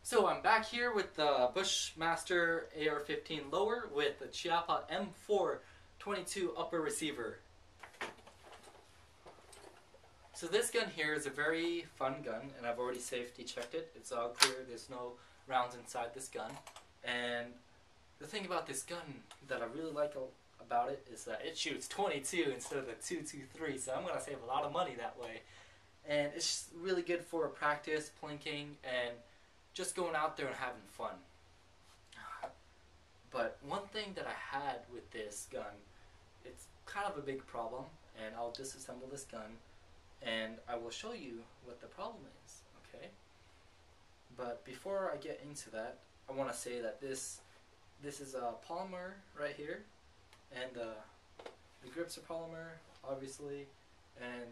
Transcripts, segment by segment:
So I'm back here with the Bushmaster AR-15 lower with the Chiappa M4 22 upper receiver. So this gun here is a very fun gun, and I've already safety checked it. It's all clear, there's no rounds inside this gun. And the thing about this gun that I really like about it is that it shoots 22 instead of the 223, so I'm going to save a lot of money that way. And it's really good for practice, plinking, and just going out there and having fun. But one thing that I had with this gun, it's kind of a big problem, and I'll disassemble this gun and I will show you what the problem is, okay? But before I get into that, I want to say that this is a polymer right here, and the grips are polymer, obviously, and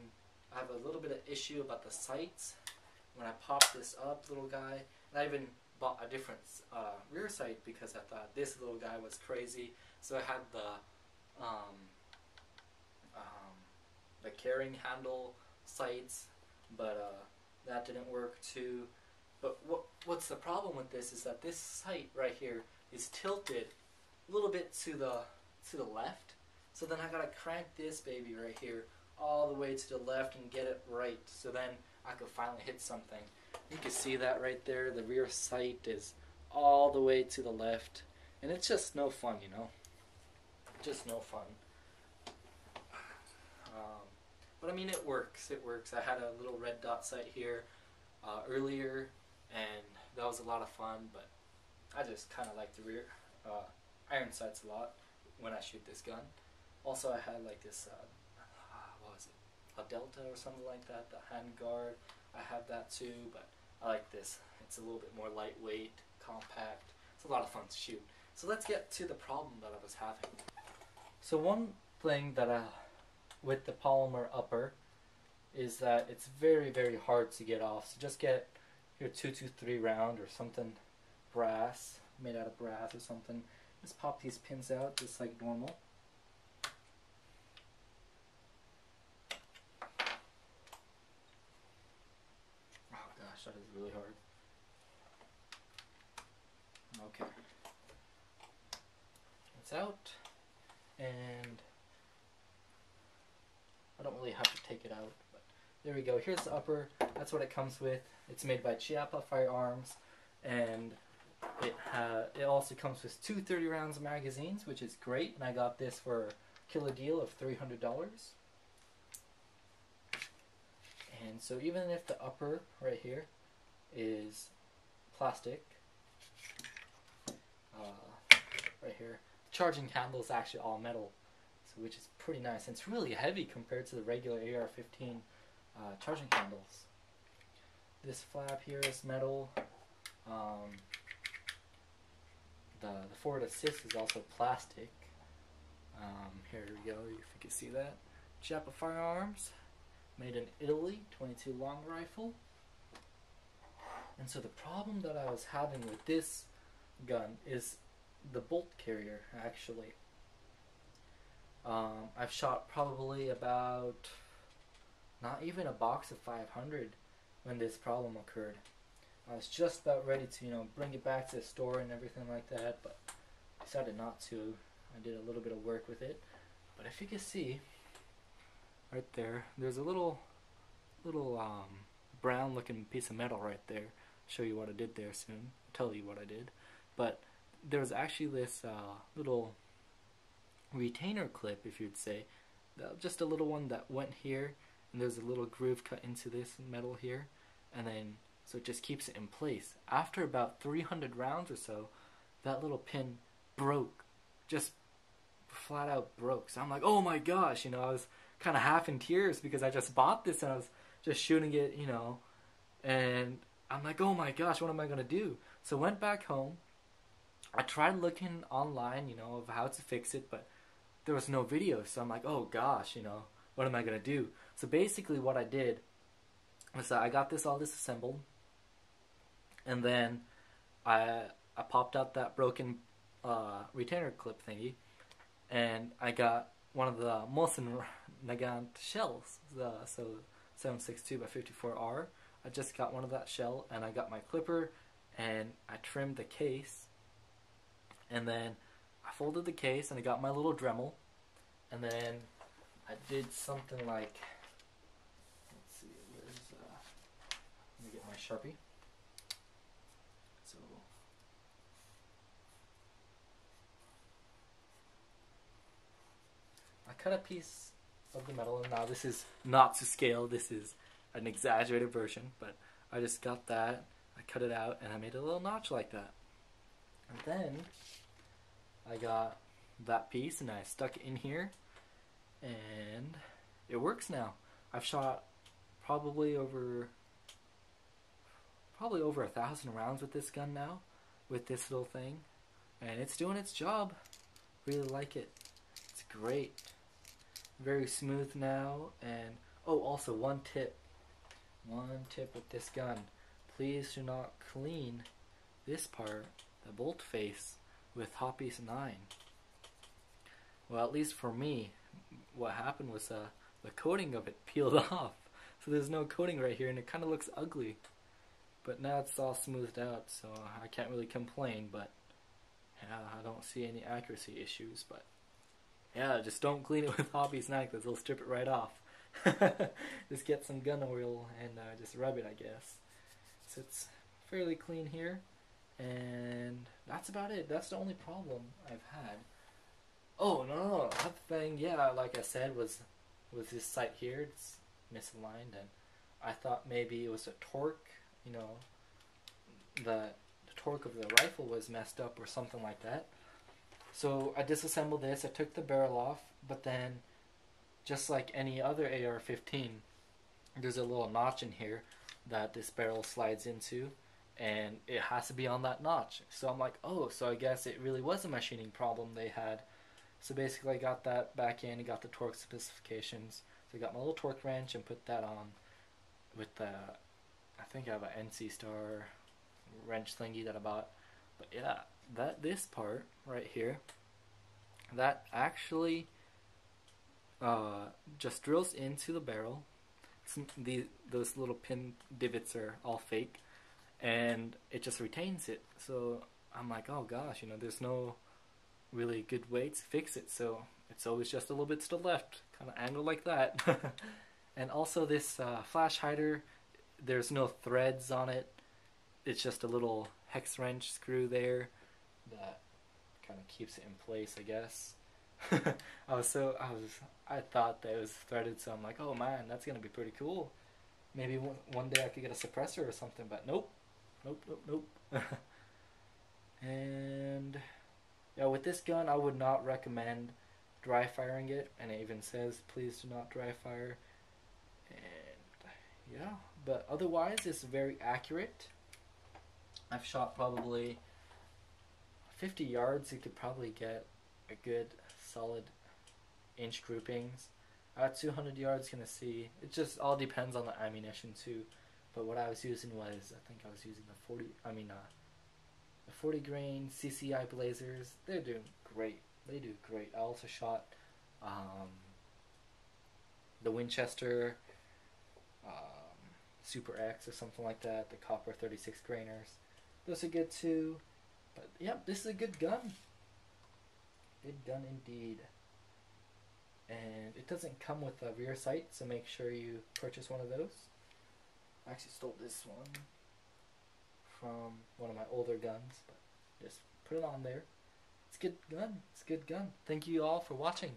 I have a little bit of issue about the sights. When I popped this up, little guy, and I even bought a different rear sight because I thought this little guy was crazy. So I had the carrying handle sights, but that didn't work too. But what's the problem with this is that this sight right here is tilted a little bit to the left. So then I gotta crank this baby right here all the way to the left and get it right, so then I could finally hit something. You can see that right there. The rear sight is all the way to the left, and it's just no fun, you know. Just no fun. But I mean, it works. It works. I had a little red dot sight here earlier, and that was a lot of fun. But I just kind of like the rear iron sights a lot when I shoot this gun. Also, I had like this. What was it? A Delta or something like that. The hand guard. I have that too, but I like this. It's a little bit more lightweight, compact. It's a lot of fun to shoot. So let's get to the problem that I was having. So one thing that with the polymer upper is that it's very, very hard to get off. So just get your 223 round or something brass, made out of brass or something. Just pop these pins out just like normal. Oh gosh, that is really hard. Okay. It's out, and I don't really have to take it out, but there we go. Here's the upper. That's what it comes with. It's made by Chiappa Firearms, and it also comes with two 30 rounds magazines, which is great. And I got this for a killer deal of $300. And so even if the upper right here is plastic, right here, the charging handle is actually all metal, which is pretty nice. And it's really heavy compared to the regular AR-15 charging handles. This flap here is metal. The forward assist is also plastic. Here we go, if you can see that. Chiappa Firearms, made in Italy, 22 long rifle. And so the problem that I was having with this gun is the bolt carrier, actually. I've shot probably about not even a box of 500 when this problem occurred. I was just about ready to, bring it back to the store and everything like that, but decided not to. I did a little bit of work with it. But if you can see, right there, there's a little brown looking piece of metal right there. I'll show you what I did there soon. I'll tell you what I did. But there was actually this little retainer clip, if you'd say, just a little one that went here, and there's a little groove cut into this metal here, and then so it just keeps it in place. After about 300 rounds or so, that little pin broke, just flat out broke. So I'm like, oh my gosh, I was kind of half in tears because I just bought this and I was just shooting it, and I'm like, oh my gosh, what am I gonna do? So went back home. I tried looking online, of how to fix it, but there was no video. So I'm like, oh gosh, what am I gonna do? So basically what I did was that I got this all disassembled, and then I popped out that broken retainer clip thingy, and I got one of the Mosin Nagant shells, so 7.62 by 54R. I just got one of that shell, and I got my clipper and I trimmed the case, and then I folded the case, and I got my little Dremel, and then I did something like, let's see, let me get my Sharpie. So I cut a piece of the metal, and now this is not to scale, this is an exaggerated version, but I just got that, I cut it out, and I made a little notch like that. And then I got that piece and I stuck it in here, and it works now. I've shot probably over 1,000 rounds with this gun now, with this little thing, and it's doing its job. Really like it. It's great. Very smooth now. And oh, also one tip with this gun: please do not clean this part, the bolt face, with Hoppy's 9. Well, at least for me, what happened was the coating of it peeled off, so there's no coating right here, and it kind of looks ugly. But now it's all smoothed out, so I can't really complain. But yeah, I don't see any accuracy issues. But yeah, just don't clean it with Hoppy's 9, because they'll strip it right off. Just get some gun oil and just rub it, I guess. So it's fairly clean here, and that's about it. That's the only problem I've had. Oh no, that thing, yeah, like I said, was this sight here. It's misaligned, and I thought maybe it was a torque. You know, the torque of the rifle was messed up or something like that. So I disassembled this. I took the barrel off, but then, just like any other AR-15, there's a little notch in here that this barrel slides into, and it has to be on that notch. So I'm like, oh, so I guess it really was a machining problem they had. So basically I got that back in and got the torque specifications. So I got my little torque wrench and put that on with the, I think I have an NC Star wrench thingy that I bought. But yeah, this part right here, that actually just drills into the barrel. Those little pin divots are all fake, and it just retains it. So I'm like, oh gosh, you know, there's no really good way to fix it, so it's always just a little bit to the left, kind of angled like that. And also this flash hider, there's no threads on it. It's just a little hex wrench screw there that kind of keeps it in place, I guess. I thought that it was threaded, so I'm like, oh man, that's gonna be pretty cool. Maybe one day I could get a suppressor or something, but nope. And yeah, with this gun, I would not recommend dry firing it, and it even says, please do not dry fire. And yeah, but otherwise, it's very accurate. I've shot probably 50 yards. You could probably get a good solid inch groupings. At 200 yards, gonna see. It just all depends on the ammunition too. But what I was using was, I think I was using the 40 grain CCI Blazers. They're doing great. They do great. I also shot the Winchester Super X or something like that. The copper 36 grainers. Those are good too. But yep, this is a good gun. Good gun indeed. And it doesn't come with a rear sight, so make sure you purchase one of those. I actually stole this one from one of my older guns, but just put it on there. It's a good gun. It's a good gun. Thank you all for watching.